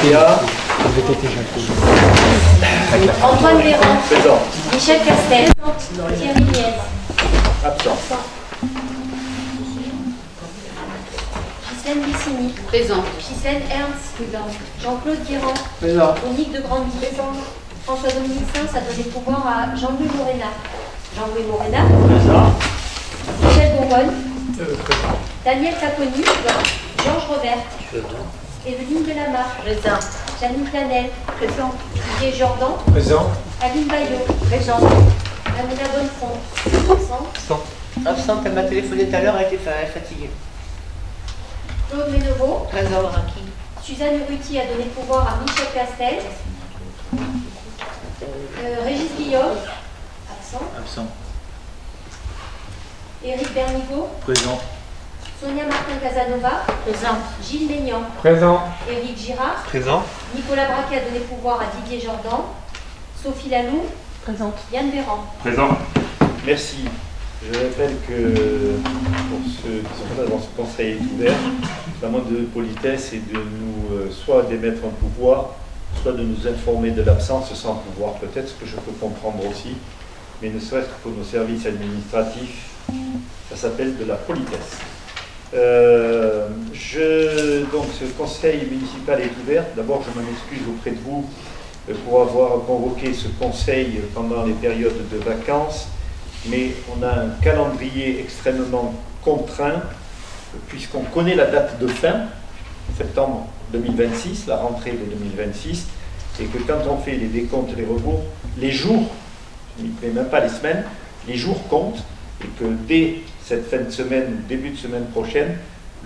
Kia. Antoine Véran. Présent. Michel Castel. Thierry Liès. Absent. Ghislaine Bissini. Présent. Ghislaine Ernst. Jean-Claude Guérand. Présent. Monique de Grandy. François-Dominique Sainz a donné pouvoir à Jean-Louis Morena. Jean-Louis Morena. Présent. Michel Bourgogne. Présent. Daniel Taconi. Georges Robert. Evelyne Delamarre. Présent. Janine Planel. Présent. Didier Jordan. Présent. Aline Bayot. Présent. Amina Bonnefond. Absent. Absente, elle m'a téléphoné tout à l'heure, elle était fatiguée. Claude Méneveau. Présent. Suzanne Urruti a donné pouvoir à Michel Castel. Régis Guillaume. Absent. Absent. Éric Bernigo. Présent. Sonia Martin Casanova. Présent. Gilles Maignan. Présent. Éric Girard. Présent. Nicolas Braquet a donné pouvoir à Didier Jordan. Sophie Laloux. Présente. Yann Véran. Présent. Merci. Je rappelle que pour ceux qui sont là dans ce conseil ouvert, la moindre de politesse est de nous soit d'émettre un pouvoir, soit de nous informer de l'absence sans pouvoir, peut-être, ce que je peux comprendre aussi, mais ne serait-ce que pour nos services administratifs, ça s'appelle de la politesse. Donc ce conseil municipal est ouvert. D'abord, je m'en excuse auprès de vous pour avoir convoqué ce conseil pendant les périodes de vacances, mais on a un calendrier extrêmement contraint, puisqu'on connaît la date de fin, septembre 2026, la rentrée de 2026, et que quand on fait les décomptes et les rebours, les jours, je n'y mets même pas les semaines, les jours comptent, et que dès cette fin de semaine, début de semaine prochaine,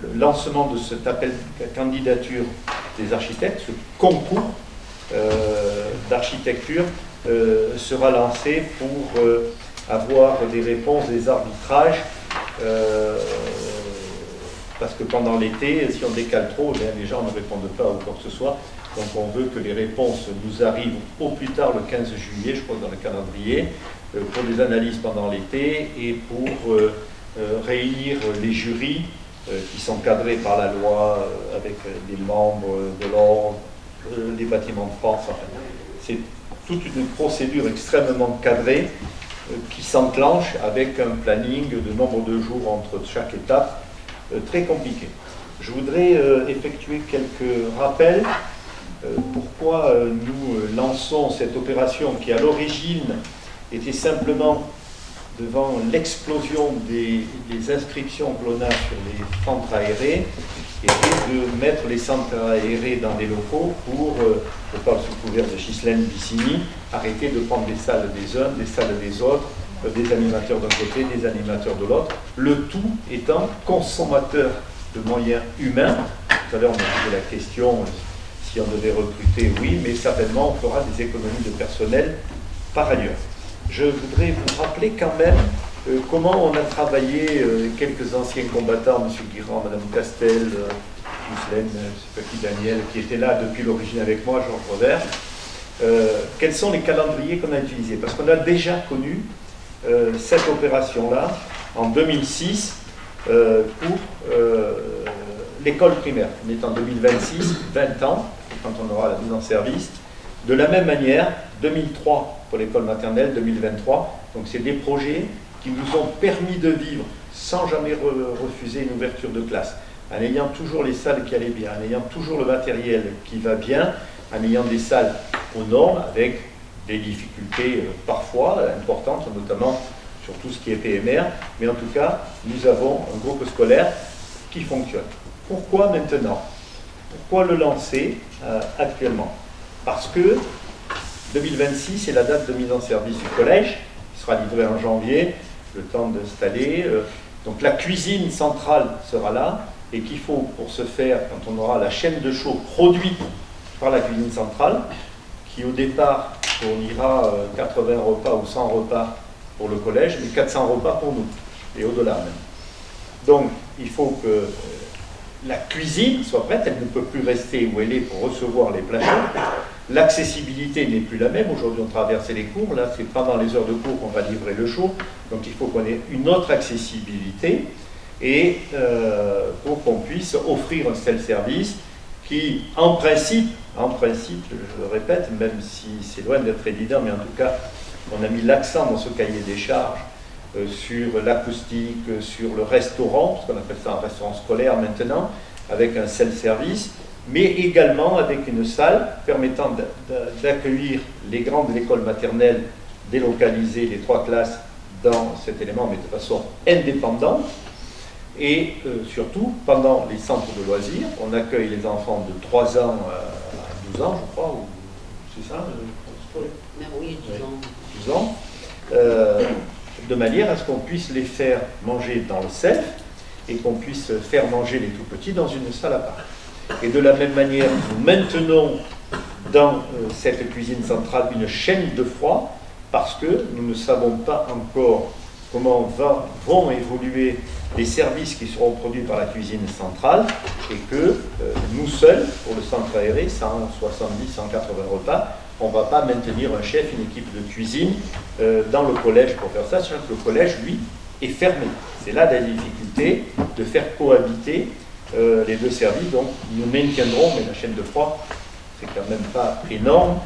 le lancement de cet appel à candidature des architectes, ce concours d'architecture sera lancé pour avoir des réponses, des arbitrages, parce que pendant l'été, si on décale trop, les gens ne répondent pas ou quoi que ce soit. Donc on veut que les réponses nous arrivent au plus tard le 15 juillet, je crois, dans le calendrier, pour des analyses pendant l'été et pour réunir les jurys qui sont cadrés par la loi avec les membres de l'ordre, les bâtiments de France. Enfin, c'est toute une procédure extrêmement cadrée qui s'enclenche avec un planning de nombre de jours entre chaque étape très compliqué. Je voudrais effectuer quelques rappels. Pourquoi nous lançons cette opération qui à l'origine était simplement devant l'explosion des inscriptions GLONASS sur les centres aérés, était de mettre les centres aérés dans des locaux pour, je parle sous couvert de Ghislaine Bissini, arrêter de prendre des salles des uns, des salles des autres, des animateurs d'un côté, des animateurs de l'autre, le tout étant consommateur de moyens humains. Tout à l'heure, on m'a posé la question si on devait recruter, oui, mais certainement on fera des économies de personnel par ailleurs. Je voudrais vous rappeler quand même comment on a travaillé quelques anciens combattants, M. Guirand, Mme Castel, Ghislaine, je ne sais pas qui, Daniel, qui était là depuis l'origine avec moi, Georges Robert. Quels sont les calendriers qu'on a utilisés? Parce qu'on a déjà connu cette opération-là en 2006 pour l'école primaire. On est en 2026, 20 ans, quand on aura la mise en service. De la même manière, 2003 pour l'école maternelle, 2023. Donc c'est des projets qui nous ont permis de vivre sans jamais refuser une ouverture de classe, en ayant toujours les salles qui allaient bien, en ayant toujours le matériel qui va bien, en ayant des salles aux normes avec des difficultés parfois importantes, notamment sur tout ce qui est PMR, mais en tout cas, nous avons un groupe scolaire qui fonctionne. Pourquoi maintenant? Pourquoi le lancer actuellement? Parce que 2026 est la date de mise en service du collège, qui sera livré en janvier, le temps d'installer. Donc la cuisine centrale sera là, et qu'il faut, pour ce faire, quand on aura la chaîne de chaud produite par la cuisine centrale, qui au départ fournira 80 repas ou 100 repas pour le collège, mais 400 repas pour nous, et au-delà même. Donc il faut que la cuisine soit prête, elle ne peut plus rester où elle est pour recevoir les plats chauds. L'accessibilité n'est plus la même. Aujourd'hui, on traverse les cours. Là, c'est pendant les heures de cours qu'on va livrer le chaud. Donc, il faut qu'on ait une autre accessibilité et pour qu'on puisse offrir un tel service qui, en principe, je le répète, même si c'est loin d'être évident, mais en tout cas, on a mis l'accent dans ce cahier des charges sur l'acoustique, sur le restaurant, parce qu'on appelle ça un restaurant scolaire maintenant, avec un self-service, mais également avec une salle permettant d'accueillir les grandes écoles maternelles, délocaliser les 3 classes dans cet élément, mais de façon indépendante. Et surtout, pendant les centres de loisirs, on accueille les enfants de 3 ans à 12 ans, je crois, ou c'est ça Oui, 12 ans. De manière à ce qu'on puisse les faire manger dans le self et qu'on puisse faire manger les tout-petits dans une salle à part. Et de la même manière, nous maintenons dans cette cuisine centrale une chaîne de froid parce que nous ne savons pas encore comment vont évoluer les services qui seront produits par la cuisine centrale et que nous seuls, pour le centre aéré, 170, 180 repas, on ne va pas maintenir un chef, une équipe de cuisine dans le collège pour faire ça, sachant que le collège, lui, est fermé. C'est là la difficulté de faire cohabiter les 2 services. Donc nous maintiendrons, mais la chaîne de froid, c'est quand même pas énorme.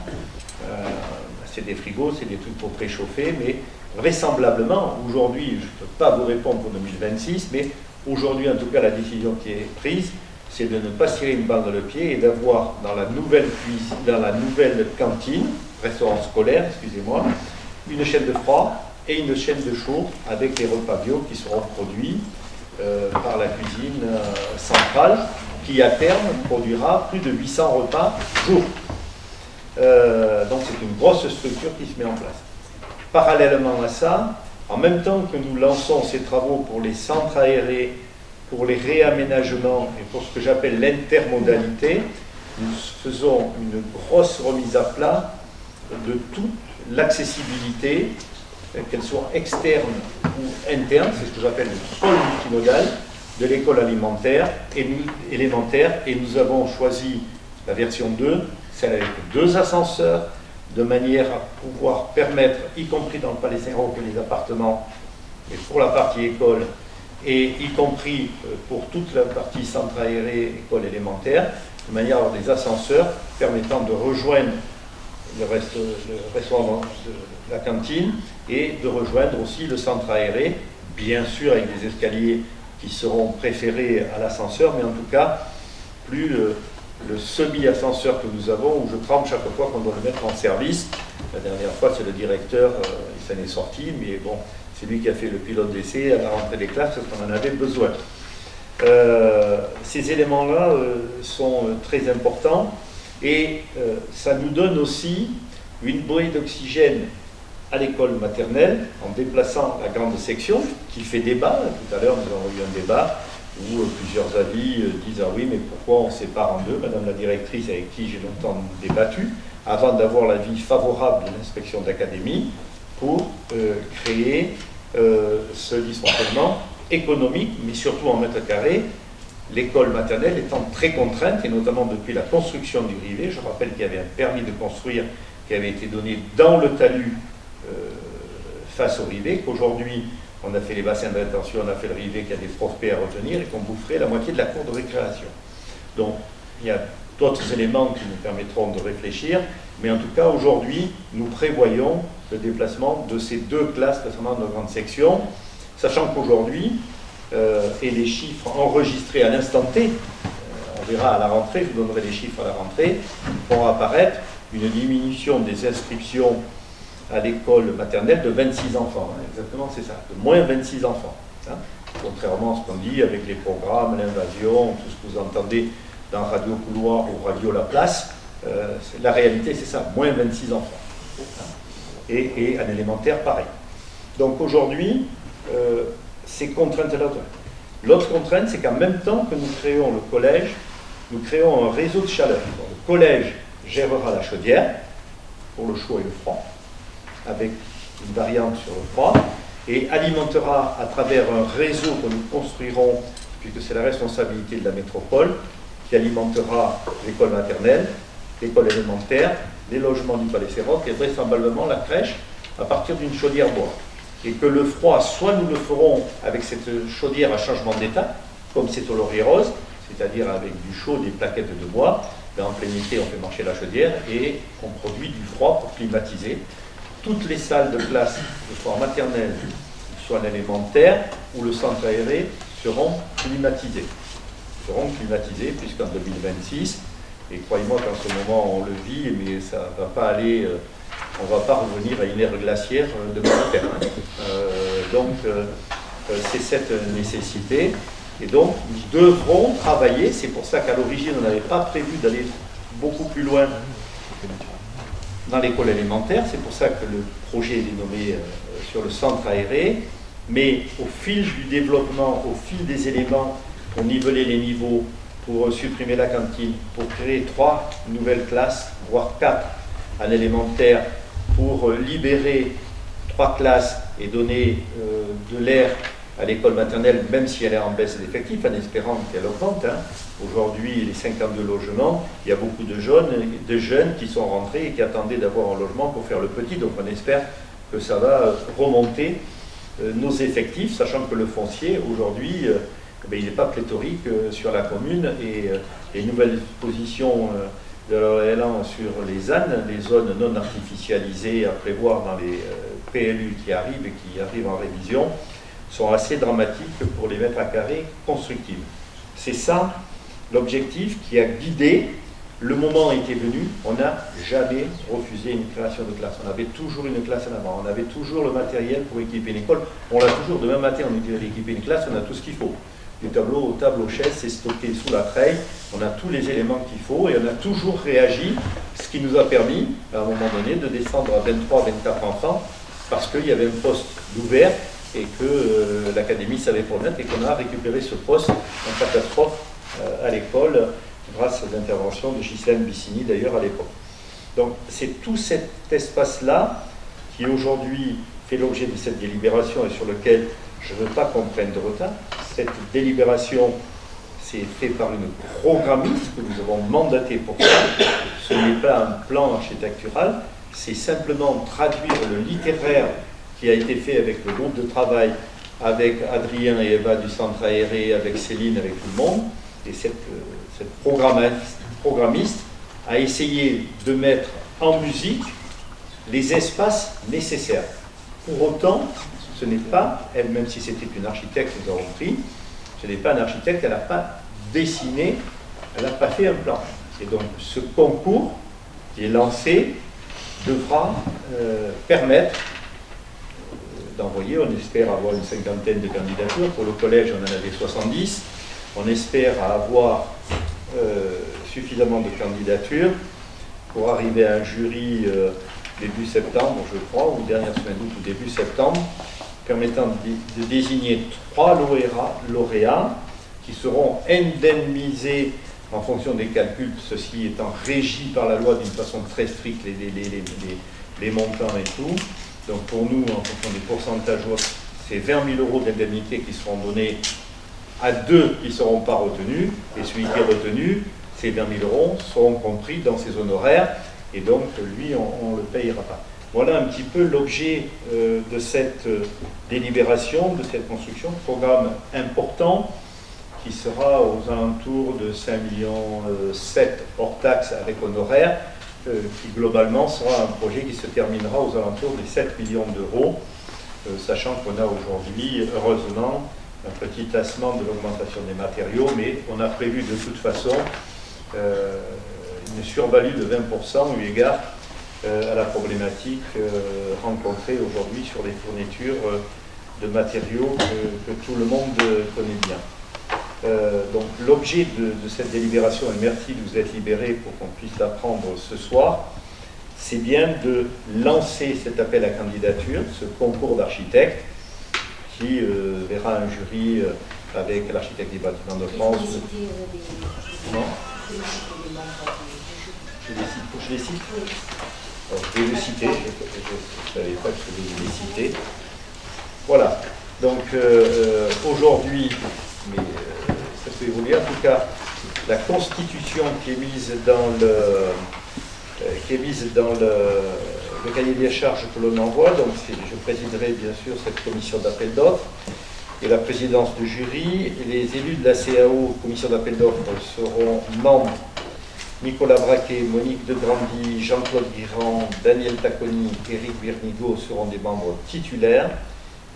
C'est des frigos, c'est des trucs pour préchauffer, mais vraisemblablement, aujourd'hui, je ne peux pas vous répondre pour 2026, mais aujourd'hui, en tout cas, la décision qui est prise, c'est de ne pas se tirer une balle dans le pied et d'avoir dans la nouvelle cuisine, dans la nouvelle cantine, restaurant scolaire, excusez-moi, une chaîne de froid et une chaîne de chaud avec les repas bio qui seront produits par la cuisine centrale, qui à terme produira plus de 800 repas jour. Donc c'est une grosse structure qui se met en place. Parallèlement à ça, en même temps que nous lançons ces travaux pour les centres aérés, pour les réaménagements et pour ce que j'appelle l'intermodalité, nous faisons une grosse remise à plat de toute l'accessibilité, qu'elle soit externe ou interne, c'est ce que j'appelle le pôle multimodal de l'école alimentaire et élémentaire, et nous avons choisi la version 2, celle avec 2 ascenseurs, de manière à pouvoir permettre, y compris dans le Palais Saint-Roch, que les appartements, mais pour la partie école, et y compris pour toute la partie centre aéré, école élémentaire, de manière à avoir des ascenseurs permettant de rejoindre le restaurant de la cantine et de rejoindre aussi le centre aéré, bien sûr avec des escaliers qui seront préférés à l'ascenseur, mais en tout cas, plus le semi-ascenseur que nous avons, où je tremble chaque fois qu'on doit le mettre en service. La dernière fois, c'est le directeur, il s'en est sorti, mais bon, c'est lui qui a fait le pilote d'essai à la rentrée des classes, parce qu'on en avait besoin. Ces éléments-là sont très importants, et ça nous donne aussi une bouée d'oxygène à l'école maternelle, en déplaçant la grande section, qui fait débat. Tout à l'heure, nous avons eu un débat où plusieurs avis disent « Ah oui, mais pourquoi on sépare en 2 ?» Madame la directrice, avec qui j'ai longtemps débattu, avant d'avoir l'avis favorable de l'inspection d'académie, pour créer ce dysfonctionnement économique, mais surtout en mètres carrés, l'école maternelle étant très contrainte, et notamment depuis la construction du rivet. Je rappelle qu'il y avait un permis de construire qui avait été donné dans le talus face au rivet, qu'aujourd'hui, on a fait les bassins de rétention, on a fait le rivet qui a des prospects à retenir et qu'on boufferait la moitié de la cour de récréation. Donc, il y a d'autres éléments qui nous permettront de réfléchir, mais en tout cas, aujourd'hui, nous prévoyons le déplacement de ces 2 classes concernant nos grandes sections, sachant qu'aujourd'hui, et les chiffres enregistrés à l'instant T, on verra à la rentrée, je vous donnerai les chiffres à la rentrée, vont apparaître une diminution des inscriptions à l'école maternelle de 26 enfants. Exactement, c'est ça, de moins 26 enfants. Hein, contrairement à ce qu'on dit avec les programmes, l'invasion, tout ce que vous entendez dans Radio Couloir ou Radio La Place, la réalité c'est ça, moins 26 enfants. Hein, et un élémentaire pareil. Donc aujourd'hui, ces contraintes-là. L'autre contrainte, c'est qu'en même temps que nous créons le collège, nous créons un réseau de chaleur. Donc, le collège gérera la chaudière pour le chaud et le froid, avec une variante sur le froid, et alimentera à travers un réseau que nous construirons, puisque c'est la responsabilité de la métropole, qui alimentera l'école maternelle, l'école élémentaire, les logements du Palais Saint-Roch et vraisemblablement la crèche à partir d'une chaudière bois. Et que le froid, soit nous le ferons avec cette chaudière à changement d'état, comme c'est au Laurier Rose, c'est-à-dire avec du chaud, des plaquettes de bois. En plein été, on fait marcher la chaudière et on produit du froid pour climatiser. Toutes les salles de classe, que ce soit en maternelle, soit en élémentaire, ou le centre aéré, seront climatisées. Puisqu'en 2026, et croyez-moi qu'en ce moment on le vit, mais ça ne va pas aller, on ne va pas revenir à une ère glaciaire de terre. C'est cette nécessité. Et donc, nous devrons travailler, c'est pour ça qu'à l'origine, on n'avait pas prévu d'aller beaucoup plus loin dans l'école élémentaire, c'est pour ça que le projet est dénommé sur le centre aéré, mais au fil du développement, au fil des éléments, pour niveler les niveaux, pour supprimer la cantine, pour créer 3 nouvelles classes, voire 4 en élémentaire, pour libérer 3 classes et donner de l'air à l'école maternelle, même si elle est en baisse d'effectifs, en espérant qu'elle augmente. Aujourd'hui, les 52 logements, il y a beaucoup de jeunes qui sont rentrés et qui attendaient d'avoir un logement pour faire le petit, donc on espère que ça va remonter nos effectifs, sachant que le foncier, aujourd'hui, il n'est pas pléthorique sur la commune, et les nouvelles positions de l'OLAN sur les ZAN, les zones non artificialisées à prévoir dans les PLU qui arrivent et qui arrivent en révision, sont assez dramatiques pour les mètres à carrés constructibles. C'est ça l'objectif qui a guidé. Le moment était venu, on n'a jamais refusé une création de classe. On avait toujours une classe en avant, on avait toujours le matériel pour équiper une école. On l'a toujours, demain matin on est équipé une classe, on a tout ce qu'il faut. Du tableau au tableau chaise, c'est stocké sous la treille, on a tous les éléments qu'il faut et on a toujours réagi, ce qui nous a permis, à un moment donné, de descendre à 23, 24 enfants, parce qu'il y avait un poste d'ouvert et que l'académie savait promettre et qu'on a récupéré ce poste en catastrophe à l'école grâce à l'intervention de Ghislaine Bissini d'ailleurs à l'époque. Donc c'est tout cet espace-là qui aujourd'hui fait l'objet de cette délibération et sur lequel je ne veux pas qu'on prenne de retard. Cette délibération, c'est fait par une programmiste que nous avons mandatée pour ça. Ce n'est pas un plan architectural, c'est simplement traduire le littéraire qui a été fait avec le groupe de travail, avec Adrien et Eva du centre aéré, avec Céline, avec tout le monde. Et cette programmiste a essayé de mettre en musique les espaces nécessaires. Pour autant, ce n'est pas, elle, même si c'était une architecte, nous avons pris, ce n'est pas un architecte, elle n'a pas dessiné, elle n'a pas fait un plan. Et donc ce concours qui est lancé devra permettre d'envoyer, on espère avoir une 50aine de candidatures. Pour le collège, on en avait 70. On espère avoir suffisamment de candidatures pour arriver à un jury début septembre, je crois, ou dernière semaine d'août ou début septembre, permettant de désigner 3 lauréats qui seront indemnisés en fonction des calculs, ceci étant régi par la loi d'une façon très stricte, les montants et tout. Donc pour nous, en fonction des pourcentages, c'est 20 000 € d'indemnité qui seront donnés à 2 qui ne seront pas retenus, et celui qui est retenu, ces 20 000 € seront compris dans ses honoraires, et donc lui, on ne le payera pas. Voilà un petit peu l'objet de cette délibération, de cette construction, programme important qui sera aux alentours de 5,7 millions hors taxes avec honoraires, qui globalement sera un projet qui se terminera aux alentours des 7 millions d'euros, sachant qu'on a aujourd'hui, heureusement, un petit tassement de l'augmentation des matériaux, mais on a prévu de toute façon une survalue de 20% eu égard à la problématique rencontrée aujourd'hui sur les fournitures de matériaux que tout le monde connaît bien. Donc l'objet de cette délibération, et merci de vous être libérés pour qu'on puisse l'apprendre ce soir, c'est bien de lancer cet appel à candidature, ce concours d'architectes qui verra un jury avec l'architecte des bâtiments de France. Non. Je les cite. Alors, je vais les citer, je ne savais pas que je devais les citer. Voilà, donc aujourd'hui, mais ça peut évoluer, en tout cas, la constitution qui est mise dans le cahier des charges que l'on envoie, donc je présiderai bien sûr cette commission d'appel d'offres, et la présidence de jury. Les élus de la CAO, commission d'appel d'offres, seront membres Nicolas Braquet, Monique de Grandy, Jean-Claude Guirand, Daniel Tacconi, Éric Birnigo seront des membres titulaires.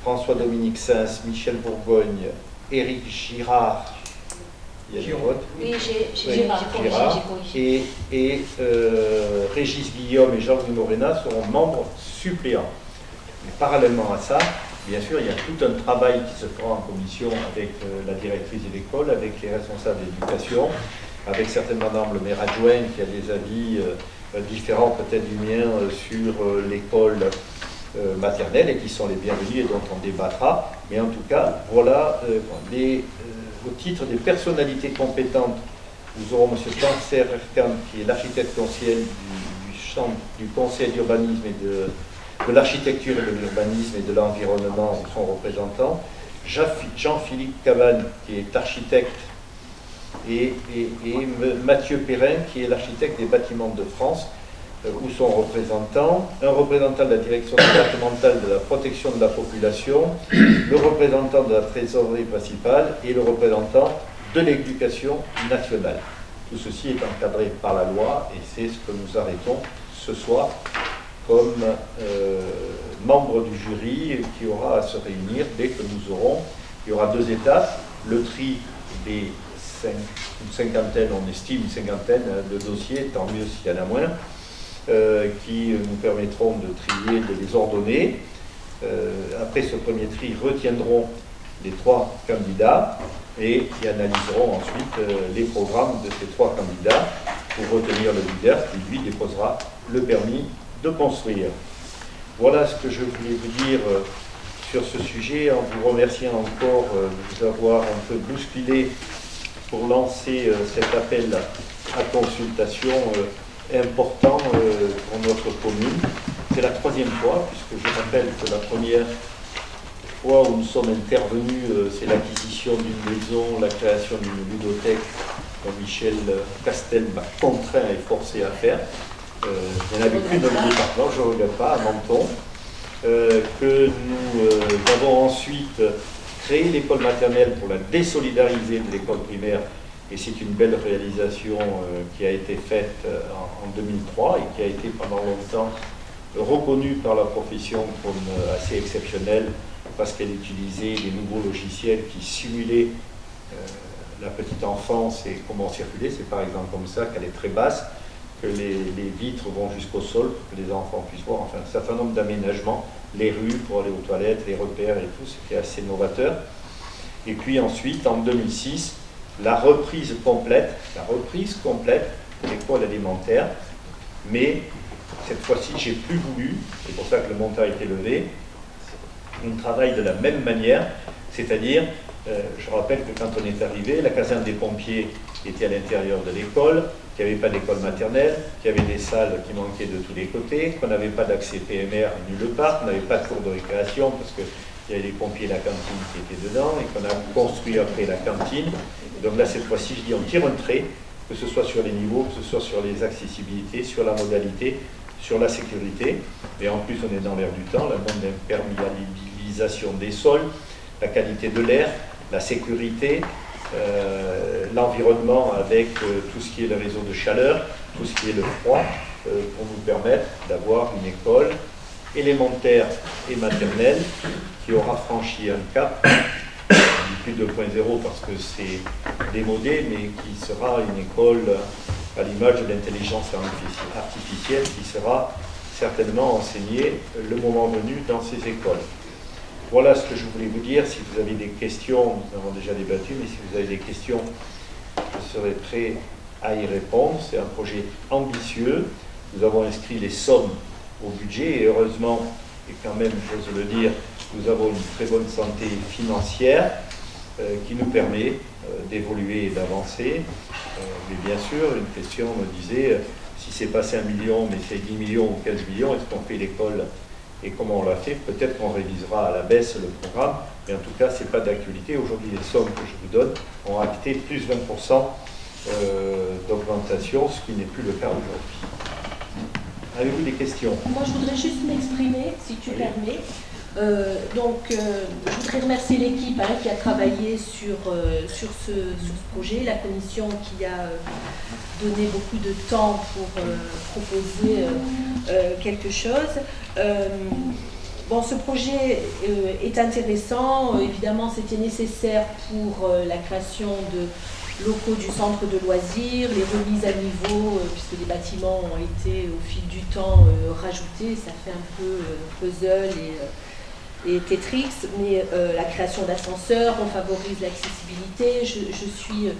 François-Dominique Sins, Michel Bourgogne, Éric Girard, il y a des votes. Oui, j'ai Girard. corrigé. Et Régis Guillaume et Jean-Louis Morena seront membres suppléants. Mais parallèlement à ça, bien sûr, il y a tout un travail qui se fera en commission avec la directrice de l'école, avec les responsables d'éducation, avec certainement Madame le maire adjoint qui a des avis différents peut-être du mien sur l'école maternelle et qui sont les bienvenus et dont on débattra. Mais en tout cas, voilà, au titre des personnalités compétentes, nous aurons M. Tanser Erkan, qui est l'architecte conseil du Conseil d'urbanisme et de l'architecture et de l'urbanisme et de l'environnement, son représentant, Jean-Philippe Cabane, qui est architecte, et Mathieu Perrin, qui est l'architecte des bâtiments de France, ou son représentant, un représentant de la direction départementale de la protection de la population, le représentant de la trésorerie principale et le représentant de l'éducation nationale. Tout ceci est encadré par la loi et c'est ce que nous arrêtons ce soir comme membre du jury qui aura à se réunir dès que nous aurons. Il y aura 2 étapes, le tri des une cinquantaine, on estime une cinquantaine de dossiers, tant mieux s'il y en a moins, qui nous permettront de trier, de les ordonner. Après ce premier tri, retiendront les 3 candidats et analyseront ensuite les programmes de ces 3 candidats pour retenir le leader qui lui déposera le permis de construire. Voilà ce que je voulais vous dire sur ce sujet, en vous remerciant encore de vous avoir un peu bousculé pour lancer cet appel à consultation important pour notre commune. C'est la 3e fois, puisque je rappelle que la première fois où nous sommes intervenus, c'est l'acquisition d'une maison, la création d'une ludothèque que Michel Castel m'a contraint et forcé à faire. Il n'y en avait plus dans le département, je ne regrette pas, à Menton. Que nous avons ensuite créé l'école maternelle pour la désolidariser de l'école primaire, et c'est une belle réalisation qui a été faite en 2003 et qui a été pendant longtemps reconnue par la profession comme assez exceptionnelle parce qu'elle utilisait des nouveaux logiciels qui simulaient la petite enfance et comment circuler. C'est par exemple comme ça qu'elle est très basse, que les vitres vont jusqu'au sol pour que les enfants puissent voir, enfin un certain nombre d'aménagements, les rues pour aller aux toilettes, les repères et tout, ce qui est assez novateur. Et puis ensuite, en 2006, la reprise complète de l'école élémentaire, mais cette fois-ci, j'ai plus voulu, c'est pour ça que le montant a été levé, on travaille de la même manière, c'est-à-dire, je rappelle que quand on est arrivé, la caserne des pompiers était à l'intérieur de l'école, qu'il n'y avait pas d'école maternelle, qu'il y avait des salles qui manquaient de tous les côtés, qu'on n'avait pas d'accès PMR nulle part, qu'on n'avait pas de cours de récréation parce qu'il y avait les pompiers et la cantine qui étaient dedans et qu'on a construit après la cantine. Et donc là, cette fois-ci, je dis on tire un trait, que ce soit sur les niveaux, que ce soit sur les accessibilités, sur la modalité, sur la sécurité. Et en plus, on est dans l'air du temps, la norme d'imperméabilisation des sols, la qualité de l'air, la sécurité, l'environnement avec tout ce qui est le réseau de chaleur, tout ce qui est le froid, pour nous permettre d'avoir une école élémentaire et maternelle qui aura franchi un cap, plus 2.0 parce que c'est démodé, mais qui sera une école à l'image de l'intelligence artificielle qui sera certainement enseignée le moment venu dans ces écoles. Voilà ce que je voulais vous dire. Si vous avez des questions, nous avons déjà débattu, mais si vous avez des questions, je serai prêt à y répondre. C'est un projet ambitieux. Nous avons inscrit les sommes au budget et heureusement, et quand même, j'ose le dire, nous avons une très bonne santé financière qui nous permet d'évoluer et d'avancer. Mais bien sûr, une question me disait, si c'est pas 5 millions, mais c'est 10 millions ou 15 millions, est-ce qu'on fait l'école ? Et comment on l'a fait, peut-être qu'on révisera à la baisse le programme, mais en tout cas, ce n'est pas d'actualité. Aujourd'hui, les sommes que je vous donne ont acté plus 20% d'augmentation, ce qui n'est plus le cas aujourd'hui. Avez-vous des questions? Moi, je voudrais juste m'exprimer, si tu permets. Je voudrais remercier l'équipe qui a travaillé sur ce projet, la commission qui a donné beaucoup de temps pour proposer quelque chose. Ce projet est intéressant. Évidemment, c'était nécessaire pour la création de locaux du centre de loisirs, les remises à niveau, puisque les bâtiments ont été au fil du temps rajoutés. Ça fait un peu puzzle et Tetrix, mais la création d'ascenseurs, on favorise l'accessibilité. Je suis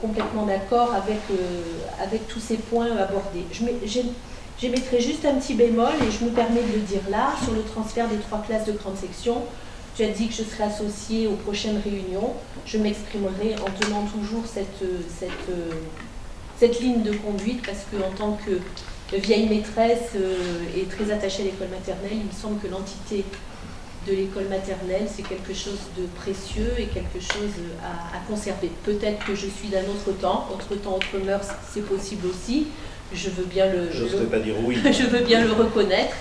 complètement d'accord avec tous ces points abordés. J'émettrai juste un petit bémol, et je me permets de le dire là, sur le transfert des 3 classes de grande section. Tu as dit que je serai associée aux prochaines réunions. Je m'exprimerai en tenant toujours cette ligne de conduite, parce qu'en tant que vieille maîtresse et très attachée à l'école maternelle, il me semble que l'entité de l'école maternelle, c'est quelque chose de précieux et quelque chose à conserver. Peut-être que je suis d'un autre temps, autre mœurs, c'est possible aussi. Je veux bien pas dire oui. Je veux bien le reconnaître,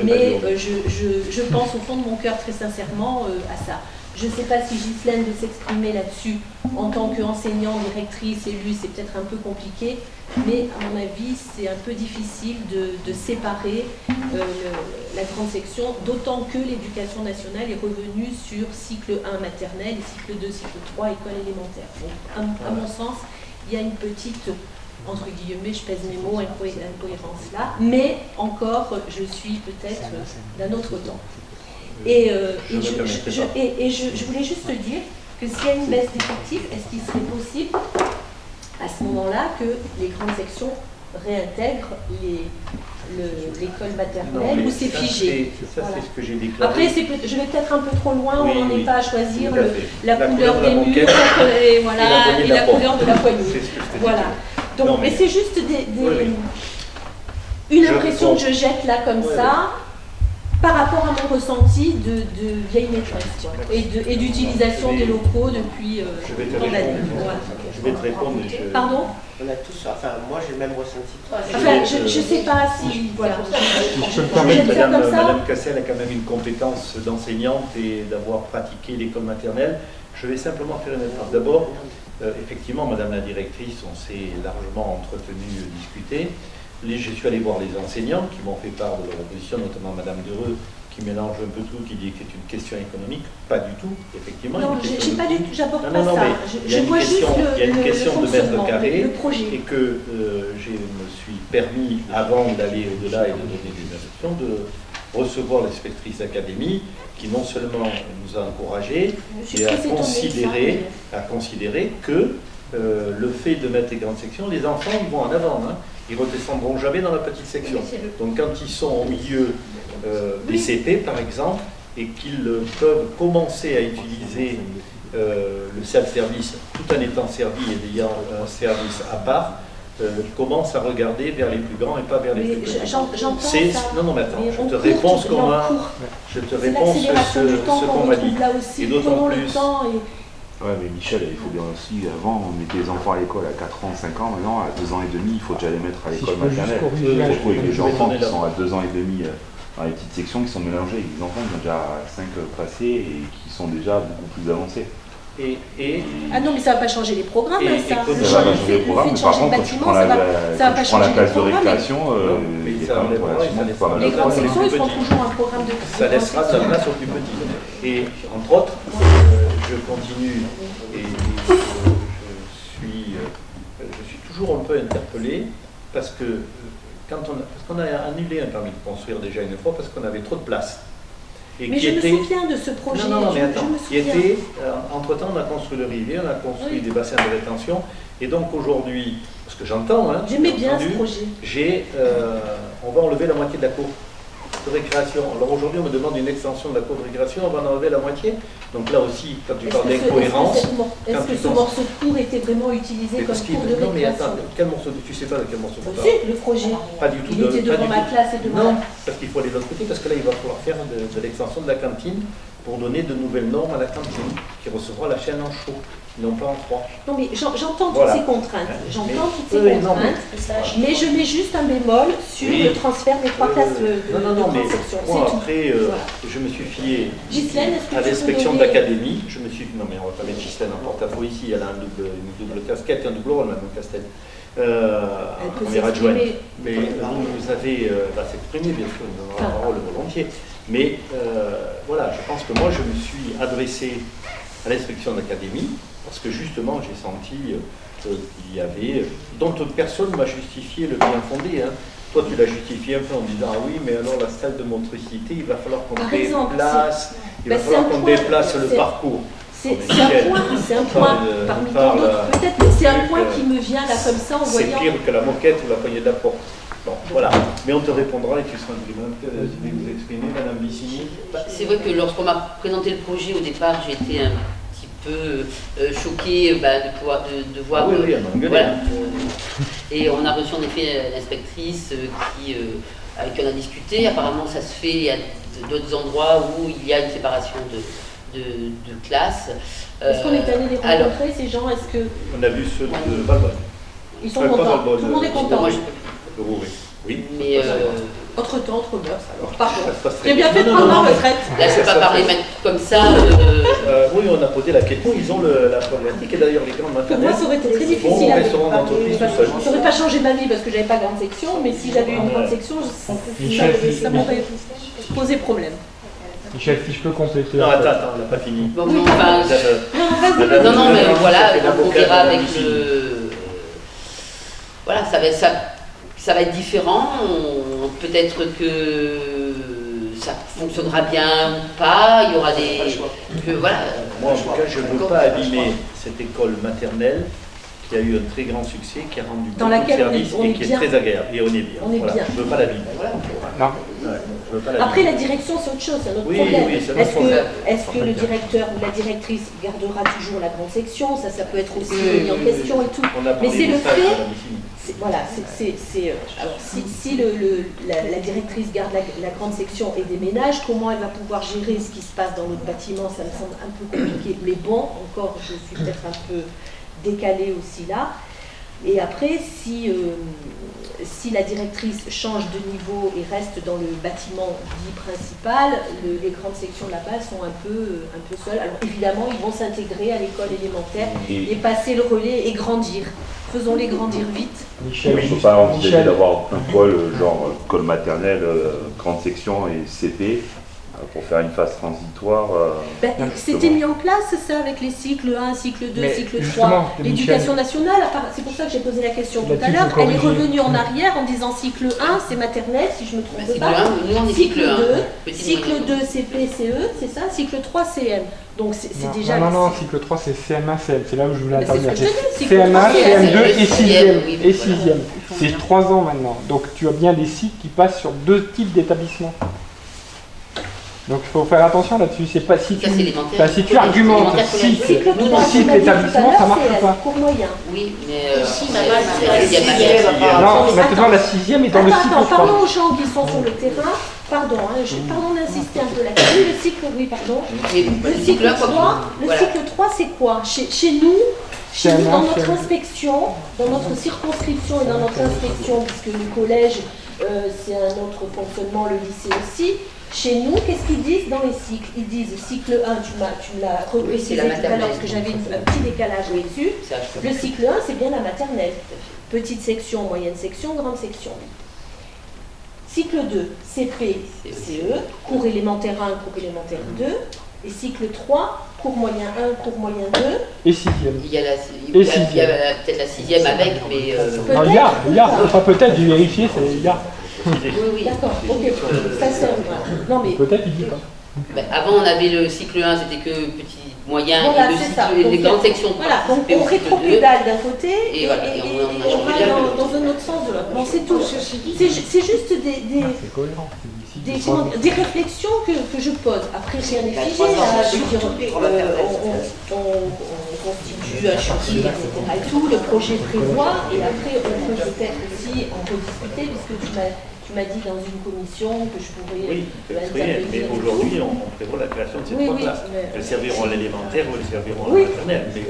mais je pense au fond de mon cœur très sincèrement à ça. Je ne sais pas si Ghislaine veut s'exprimer là-dessus en tant qu'enseignante, directrice, élue, c'est peut-être un peu compliqué, mais à mon avis, c'est un peu difficile de séparer la grande section, d'autant que l'éducation nationale est revenue sur cycle 1 maternelle et cycle 2, cycle 3 école élémentaire. Donc, à mon sens, il y a une petite, entre guillemets, je pèse mes mots, incohérence là, mais encore, je suis peut-être d'un autre temps. Et je voulais juste te dire que s'il y a une baisse d'effectifs, est-ce qu'il serait possible à ce moment-là que les grandes sections réintègrent l'école maternelle, ou c'est figé? Ça, c'est ce que j'ai déclaré. Après, je vais peut-être un peu trop loin, on n'en est pas à choisir la couleur couleur des murs et la couleur de la poignée. Voilà. Donc, mais c'est juste une impression que je jette là comme ça, par rapport à mon ressenti de vieille maîtresse et d'utilisation des locaux depuis tant d'années. Je vais te répondre. Pardon? On a tous, moi j'ai le même ressenti. Je ne sais pas si. Voilà. Je me permets, Madame Cassel a quand même une compétence d'enseignante et d'avoir pratiqué l'école maternelle. Je vais simplement faire une étape. D'abord, effectivement, Madame la directrice, on s'est largement entretenu, discuté. Je suis allé voir les enseignants qui m'ont fait part de leur opposition, notamment Madame Dereux, qui mélange un peu tout, qui dit que c'est une question économique. Pas du tout, effectivement. Non, j'aborde pas ça. Je vois juste il y a une question de mètre carré, le projet. et que je me suis permis, avant d'aller au-delà et de donner des instructions, de recevoir l'inspectrice d'académie, qui non seulement nous a encouragés, et à considérer que le fait de mettre les grandes sections, les enfants ils vont en avant. Ils ne redescendront jamais dans la petite section. Donc quand ils sont au milieu des CP, par exemple, et qu'ils peuvent commencer à utiliser le self-service tout en étant servi et ayant un service à part, commencent à regarder vers les plus grands et pas vers les plus petits. J'entends ça. Non, mais attends, je te réponds ce qu'on m'a dit. Et d'autant plus... Ouais, mais Michel, il faut bien aussi, avant, on mettait les enfants à l'école à 4 ans, 5 ans, maintenant, à 2 ans et demi, il faut déjà les mettre à l'école maternelle. Il faut trouver des enfants qui sont à 2 ans et demi dans les petites sections, qui sont mélangés, des enfants qui ont déjà 5 passés et qui sont déjà beaucoup plus avancés. Ah non, mais ça ne va pas changer les programmes, ça. Ça va pas changer les programmes, mais par contre, quand tu prends la classe de récréation, il y a quand même relativement pas mal de les grandes sections, ils feront toujours un programme de ça laissera de la place aux plus petits. Et entre autres, je continue et je suis toujours un peu interpellé parce qu'on a annulé un permis de construire déjà une fois parce qu'on avait trop de place. Mais je me souviens de ce projet. Non, mais attends. Entre-temps, on a construit le rivier, on a construit des bassins de rétention. Et donc aujourd'hui, parce que j'entends, j'aimais bien ce projet. On va enlever la moitié de la cour de récréation. Alors aujourd'hui, on me demande une extension de la cour de récréation, on va en enlever la moitié. Donc là aussi, quand tu parles d'incohérence... Est-ce que ce morceau de cour était vraiment utilisé comme cour de récréation? Non, mais attends, quel morceau tu sais pas de quel morceau de cour? Si, le projet. Pas du tout. Il était devant ma classe et devant... Non, parce qu'il faut aller de l'autre côté, parce que là, il va falloir faire de l'extension de la cantine pour donner de nouvelles normes à la cantine, qui recevra la chaîne en chaud, non pas en froid. Non, mais j'entends Voilà. toutes ces contraintes. J'entends toutes ces oui, non, contraintes, mais je mets juste un bémol sur Oui. le transfert des 3 classes de grande mais section. moi, C'est tout. après, Voilà. je me suis fié Ghislaine, est-ce que à tu peux l'inspection donner- d'académie. Non, mais on va pas mettre Ghislaine en porte-à-faux ici, elle a une double casquette et un double rôle, Madame Castel. Elle peut Première adjointe. s'exprimer. Mais vous avez s'exprimer, bien sûr, nous avons la parole volontiers. Mais voilà, je pense que moi, je me suis adressé à l'inspection d'académie parce que justement, j'ai senti qu'il y avait, dont personne ne m'a justifié le bien fondé. Hein. Toi, tu l'as justifié un peu en disant ah oui, mais alors la salle de motricité, il va falloir qu'on Par exemple, déplace, il va ben, falloir c'est un qu'on point, déplace le c'est- parcours. C'est Michel, un point parmi tant d'autres, peut-être, mais c'est un point qui me vient là comme ça en C'est voyant. pire que la moquette ou la poignée de la porte. Bon, voilà. Mais on te répondra et tu seras libre. Vous voulez vous exprimer, Madame Vicini? C'est vrai que lorsqu'on m'a présenté le projet au départ, j'ai été un petit peu choquée de voir. Ah oui, oui, elle m'a engueulé. Voilà. Et on a reçu en effet l'inspectrice avec qui on a discuté. Apparemment, ça se fait. Il y a d'autres endroits où il y a une séparation de classes. Est-ce qu'on est allé les alors, rencontrer, ces gens? Est-ce que On a vu ceux de Valbonne. ils sont Pas contents? Valbonne, Tout le monde est content. moi, Oui. mais Entre-temps, entre mœurs, alors. Pardon. Ça se passe très J'ai bien fait de Non, prendre non, ma non, retraite. là, je ne peux pas parler même comme ça. Oui, on a posé la question. Ils ont la problématique et d'ailleurs les grandes Pour maternelles. moi, ça aurait été très Bon, difficile à restaurant d'entreprise tout seul. Ça n'aurait pas changé ma vie parce que j'avais pas grande section, mais si j'avais eu une grande section, ça m'aurait posé problème. Michel, si je peux compléter. Non, attends, on n'a pas fini. Bon, mais enfin, non, mais voilà, on verra avec le. Voilà, ça va être différent. Peut-être que ça fonctionnera bien ou pas. Il y aura des. Voilà. Moi, en tout cas, je ne veux pas abîmer cette école maternelle qui a eu un très grand succès, qui a rendu Dans beaucoup de laquelle services on est et qui est bien. très agréable. Et on est bien. On est Voilà. bien. Je ne veux pas l'abîmer. Non. Ouais, je veux pas l'abîmer. Après, la direction, c'est autre chose, c'est un autre Oui, problème. oui, c'est un autre problème. Est-ce que le directeur ou la directrice gardera toujours la grande section? Ça peut être aussi mis en question et tout. On a parlé Mais c'est des le stages, fait. Madame Vicini. Voilà, alors si la directrice garde la grande section et déménage, comment elle va pouvoir gérer ce qui se passe dans notre bâtiment? Ça me semble un peu compliqué. Mais bon, encore, je suis peut-être un peu décalée aussi là. Et après, si la directrice change de niveau et reste dans le bâtiment dit principal, les grandes sections là-bas sont un peu seules. Alors évidemment, ils vont s'intégrer à l'école élémentaire et passer le relais et grandir. Faisons-les grandir vite. Michel, Il ne faut pas envisager d'avoir un pôle genre école maternelle, grande section et CP pour faire une phase transitoire. C'était mis en place ça avec les cycles 1, cycle 2, Mais cycle 3. justement, L'éducation nationale, c'est pour ça que j'ai posé la question tout à Là-dessus, l'heure, faut elle est corriger. revenue en arrière en disant cycle 1, c'est maternelle, si je ne me trompe Cycle pas. 1, nous on est cycle 1. Cycle 2, CP, CE, c'est ça. Cycle 3, CM. Donc c'est Non, déjà... non, cycle 3 c'est CM1, CM, c'est là où je voulais Mais c'est ce intervenir. que je te dis, cycle CM1, 3, CM2 et c'est 6e. oui, Et voilà. 6e. C'est 3 ans maintenant. Donc tu as bien des cycles qui passent sur 2 types d'établissements. Donc il faut faire attention là-dessus. C'est pas si tu, Ça, c'est élémentaire. enfin, si tu argumentes Élémentaire, cycle, Cycle 3, cycle établissement, ça marche pas. Cours moyen. Oui, mais Ici, c'est là-bas, c'est c'est la deuxième la matière. sixième. Non, maintenant la 6e est dans le cycle Attends, 3. parlons aux gens qui sont sur le terrain. Pardon, pardon d'insister un peu là-dessus. Le cycle, oui, pardon. Mais Le le cycle 3, voilà. cycle 3 c'est quoi? Chez nous, CM1, dans notre CM2. inspection, dans notre circonscription et dans notre inspection, puisque le collège, c'est un autre fonctionnement, le lycée aussi, chez nous, qu'est-ce qu'ils disent dans les cycles? Ils disent cycle 1, tu me l'as reprécisé c'est la tout à l'heure maternelle. parce que j'avais un petit décalage là-dessus. Le cycle 1, c'est bien la maternelle. Petite section, moyenne section, grande section. Cycle 2, CP, CE, cours élémentaire 1, cours élémentaire 2. Et cycle 3, cours moyen 1, cours moyen 2. Et 6e. Il y a Et peut-être la 6e avec, mais. Non, il y a. Enfin, peut-être, j'ai vérifié, c'est il y a. Oui, oui. D'accord, ok. Ça c'est non mais Peut-être, il dit pas. Ben, avant, on avait le cycle 1, c'était que petit, moyen, voilà, et le c'est cycle, ça. les Donc, grandes sections. voilà, donc participaient on au cycle 2. rétropédale d'un côté Et voilà, et on a on changé va de dans un autre sens de l'autre. Bon, c'est tout. C'est juste C'est cohérent. des réflexions que je pose. Après, rien n'est figé. Là, je veux dire, on constitue un chantier, etc. Et tout, le projet prévoit, et après, on peut peut-être aussi en rediscuter, puisque tu m'as tu m'as dit dans une commission que je pourrais Oui, intervenir. mais aujourd'hui, on prévoit la création de ces trois classes. Elles serviront à l'élémentaire ou elles serviront à la maternelle. Mais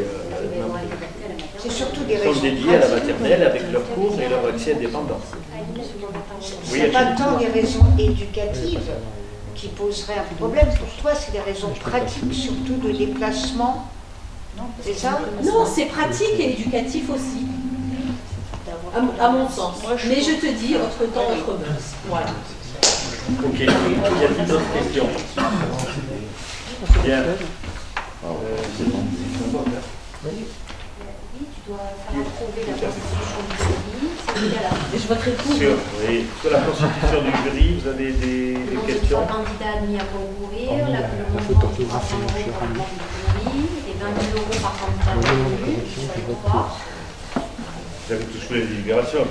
C'est surtout des elles sont raisons dédiées à la pratiques. maternelle avec leurs cours et leur accès indépendant. Ce n'est pas tant des raisons éducatives qui poseraient un problème pour toi, c'est des raisons pratiques, surtout de déplacement. C'est ça? Non, c'est pratique et éducatif aussi, à mon sens. Mais je te dis, autre temps, autre mœurs. Voilà. Ok, y a-t-il d'autres questions? Bien. C'est bon. Tu dois faire approuver la constitution du jury, c'est légal. Et je voterai pour. Sur la constitution du jury, vous avez des questions? Le candidat admis à concourir, le montant de 300 € par membre du jury et 20 000 € par candidat retenu sur les trois. Vous avez tous fait les délibérations.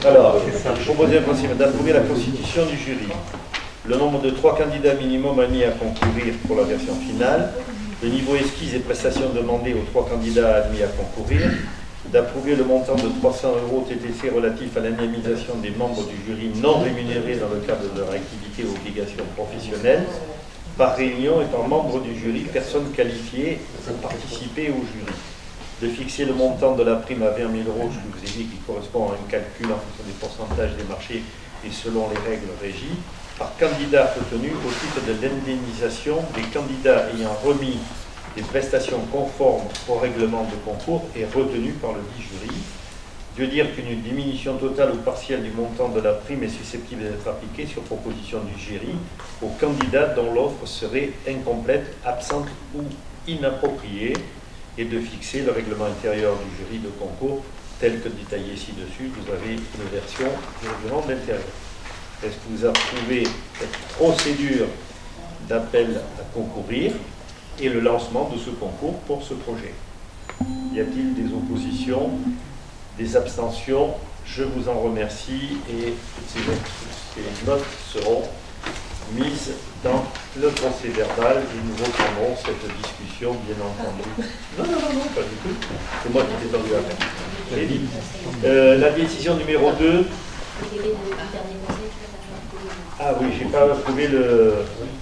Alors, je propose un principe d'approuver la constitution du jury. Le nombre de 3 candidats minimum admis à concourir pour la version finale, le niveau esquisse et prestations demandées aux 3 candidats admis à concourir, d'approuver le montant de 300 € TTC relatif à l'indemnisation des membres du jury non rémunérés dans le cadre de leur activité ou obligation professionnelle, par réunion et par membre du jury, personnes qualifiées pour participer au jury. De fixer le montant de la prime à 20 000 €, je vous ai dit, qui correspond à un calcul en fonction des pourcentages des marchés et selon les règles régies, par candidat retenu au titre de l'indemnisation des candidats ayant remis des prestations conformes au règlement de concours et retenus par le dit jury. De dire qu'une diminution totale ou partielle du montant de la prime est susceptible d'être appliquée sur proposition du jury aux candidats dont l'offre serait incomplète, absente ou inappropriée, et de fixer le règlement intérieur du jury de concours tel que détaillé ci-dessus. Vous avez une version du règlement d'intérieur. Est-ce que vous approuvez cette procédure d'appel à concourir et le lancement de ce concours pour ce projet? Y a-t-il des oppositions, des abstentions? Je vous en remercie et toutes ces notes seront mises dans le procès verbal et nous reprendrons cette discussion, bien entendu. Non, pas du tout. C'est moi qui t'ai tendu à faire. J'ai dit. La décision numéro 2. Ah oui, j'ai pas approuvé le.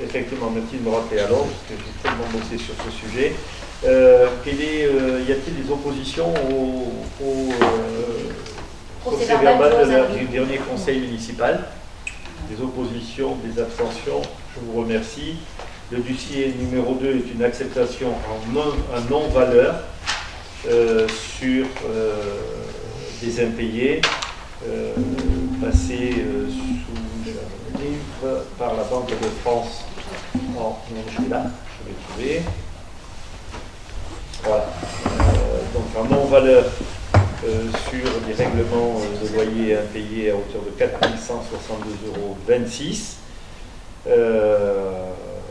Effectivement, merci de me rappeler alors, parce que j'ai tellement bossé sur ce sujet. Y a-t-il des oppositions au procès verbal du dernier conseil municipal? Des oppositions, des abstentions? Je vous remercie. Le dossier numéro 2 est une acceptation en non-valeur sur des impayés passés sous livre par la Banque de France. Je suis là, je vais trouver. Voilà. Donc en non-valeur sur des règlements de loyer impayés à hauteur de 4 162,26 €.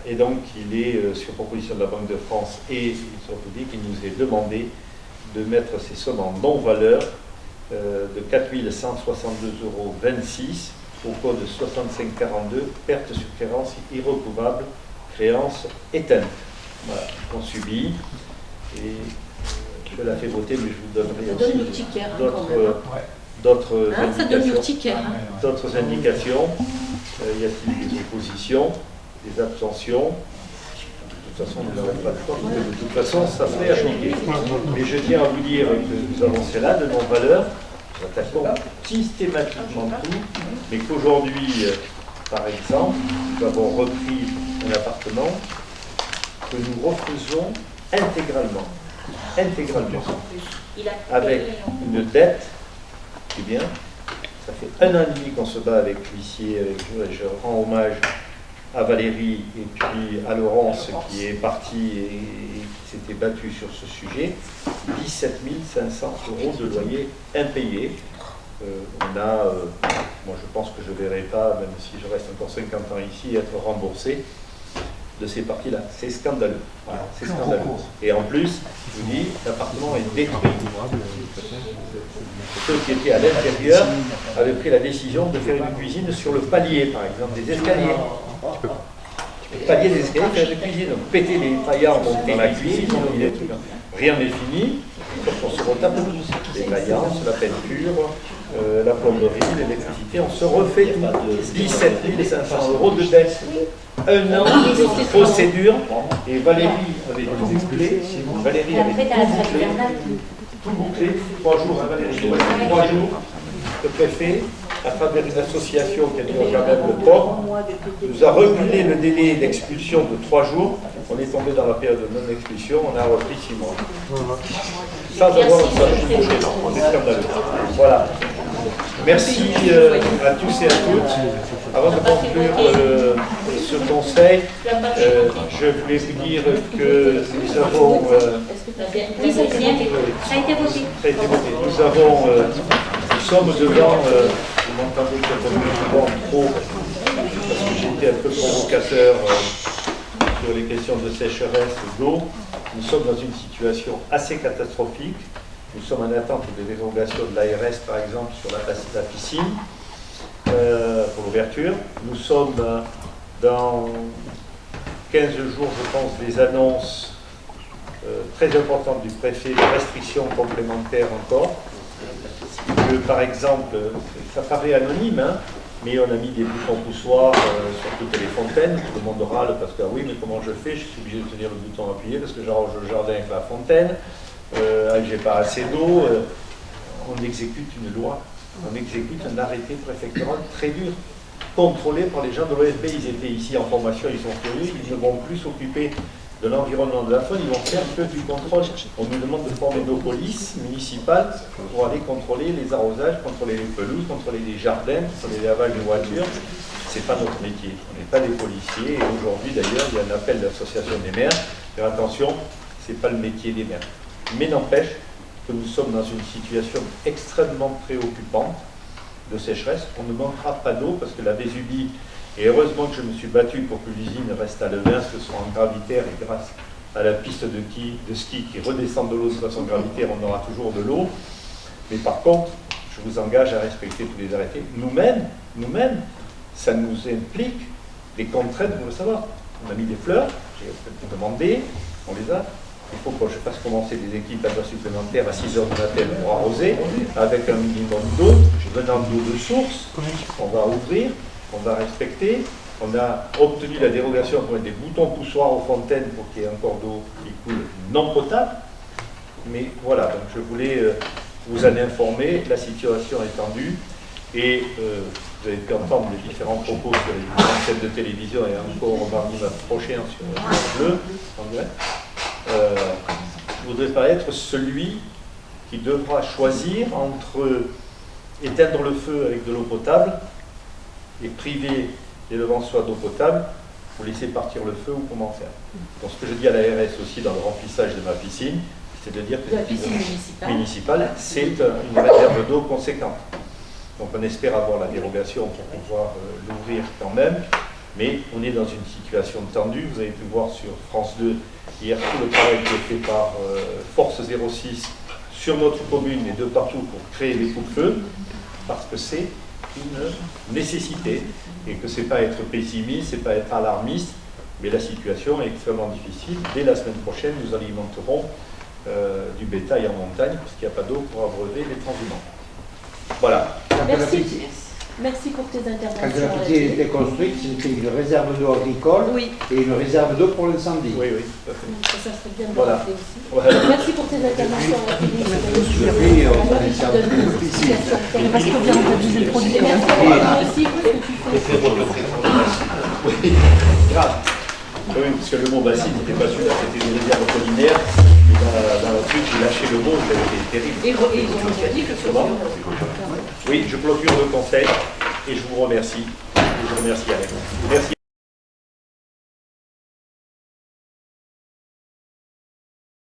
Et donc il est, sur proposition de la Banque de France et du Trésor public, il nous est demandé de mettre ces sommes en non-valeur de 4 162,26 € au code 6542, perte sur créance irrecouvrable, créance éteinte. Voilà, qu'on subit. Et je la fais voter, mais je vous donnerai aussi d'autres indications. D'autres indications. Y a-t-il des oppositions, des abstentions? De toute façon, nous n'avons pas de choix, parce que de toute façon, ça serait appliqué. Mais je tiens à vous dire que nous avons celle-là de non-valeur. Nous attaquons systématiquement tout, mais qu'aujourd'hui, par exemple, nous avons repris un appartement que nous refusons intégralement, avec une dette, c'est bien, ça fait 1 an et demi qu'on se bat avec l'huissier, je rends hommage à Valérie et puis à Laurence qui est partie et qui s'était battue sur ce sujet, 17 500 € de loyer impayé. Moi je pense que je ne verrai pas, même si je reste encore 50 ans ici, être remboursé de ces parties-là. C'est scandaleux. Voilà, c'est scandaleux. Et en plus, je vous dis, l'appartement est détruit. Ceux qui étaient à l'intérieur avaient pris la décision de faire une cuisine sur le palier, par exemple, des escaliers. Le palier des escaliers, faire une cuisine. Donc péter les faïences dans la cuisine, des trucs. Rien n'est fini, sauf qu'on se retape les faïences, la peinture, la plomberie, l'électricité, on se refait 17 500 € de dette. Un an de procédure, et Valérie avait tout bouclé, tout bouclé, 3 jours, hein, Valérie, 3 jours, le préfet, à travers une association qui a dit quand même le port, nous a reculé le délai d'expulsion de 3 jours. On est tombé dans la période de non-expulsion, on a repris 6 mois. Sans avoir un seul on est scandaleux. Voilà. Merci à tous et à toutes. Avant de conclure ce conseil, je voulais vous dire que nous avons... Oui, ça a été voté. Nous sommes devant... vous m'entendez peut-être trop, parce que j'étais un peu provocateur sur les questions de sécheresse d'eau. Nous sommes dans une situation assez catastrophique. Nous sommes en attente des dérogations de l'ARS, par exemple, sur la piscine, pour l'ouverture. Nous sommes dans 15 jours, je pense, des annonces très importantes du préfet, de restrictions complémentaires encore. Que, par exemple, ça paraît anonyme, hein, mais on a mis des boutons poussoirs sur toutes les fontaines. Tout le monde râle parce que, ah oui, mais comment je fais? Je suis obligé de tenir le bouton appuyé parce que j'arrange le jardin avec la fontaine. J'ai pas assez d'eau, on exécute une loi, on exécute un arrêté préfectoral très dur, contrôlé par les gens de l'OFB. Ils étaient ici en formation, ils sont curieux, ils ne vont plus s'occuper de l'environnement de la faune, ils vont faire que du contrôle. On nous demande de former nos polices municipales pour aller contrôler les arrosages, contrôler les pelouses, contrôler les jardins, contrôler les lavages de voitures. C'est pas notre métier, on n'est pas des policiers, et aujourd'hui d'ailleurs il y a un appel de l'association des maires, faire attention, c'est pas le métier des maires. Mais n'empêche que nous sommes dans une situation extrêmement préoccupante de sécheresse. On ne manquera pas d'eau parce que la Vésubie, et heureusement que je me suis battu pour que l'usine reste à Levins, que ce soit en gravitaire, et grâce à la piste de ski qui redescend de l'eau de façon gravitaire, on aura toujours de l'eau. Mais par contre, je vous engage à respecter tous les arrêtés. Nous-mêmes, ça nous implique des contraintes, vous le savez. On a mis des fleurs, j'ai demandé, on les a. Il faut que je fasse commencer des équipes à heures supplémentaires à 6 h du matin pour arroser, avec un minimum d'eau, venant d'eau de source. On va ouvrir, on va respecter. On a obtenu la dérogation pour mettre des boutons poussoirs aux fontaines pour qu'il y ait encore d'eau qui coule non potable. Mais voilà, donc je voulais vous en informer. La situation est tendue et vous avez pu entendre les différents propos sur les différentes chaînes de télévision et encore mardi prochain sur France Bleu, en direct. Je ne voudrais pas être celui qui devra choisir entre éteindre le feu avec de l'eau potable et priver les levançois d'eau potable pour laisser partir le feu ou comment faire. Donc ce que je dis à l'ARS aussi dans le remplissage de ma piscine, c'est de dire que la piscine municipale, c'est une réserve d'eau conséquente. Donc on espère avoir la dérogation pour pouvoir l'ouvrir quand même, mais on est dans une situation tendue. Vous avez pu voir sur France 2 hier tout le travail qui est fait par Force 06 sur notre commune et de partout pour créer des coups-de-feu, parce que c'est une nécessité et que c'est pas être pessimiste, c'est pas être alarmiste, mais la situation est extrêmement difficile. Dès la semaine prochaine, nous alimenterons du bétail en montagne parce qu'il n'y a pas d'eau pour abreuver les transhumants. Voilà. Merci. Merci pour tes interventions. Quand la piscine était construite, c'était une réserve d'eau agricole et une réserve d'eau pour l'incendie. Oui, oui, tout à fait. Ça serait bien de voilà. rappeler aussi. Voilà. Merci pour tes interventions. Parce que bien entendu, le produit. Merci pour ce que tu fais. Oui, grave. Oui, parce que le mot bassine n'était pas celui-là, c'était une réserve collinaire. Dans le truc, j'ai lâché le mot, ça a été terrible. Et ils ont déjà dit que c'est bon. Oui, je clôture le conseil et je vous remercie. Et je remercie Alain. Merci.